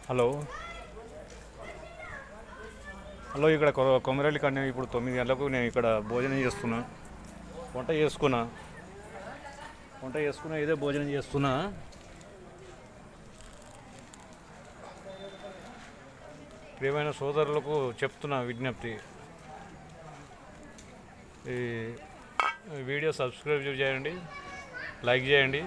Hello hello, ఇక్కడ కొమరవెల్లి కాడ ఇప్పుడు 9 గంటలకు నేను ఇక్కడ భోజనం చేస్తున్నా. వంట చేసుకున్నా ఇదే భోజనం చేస్తున్నా. ప్రియమైన సోదరులకు చెప్తున్నా విజ్ఞప్తి, ఈ వీడియో సబ్స్క్రైబ్ చేయండి, లైక్ చేయండి.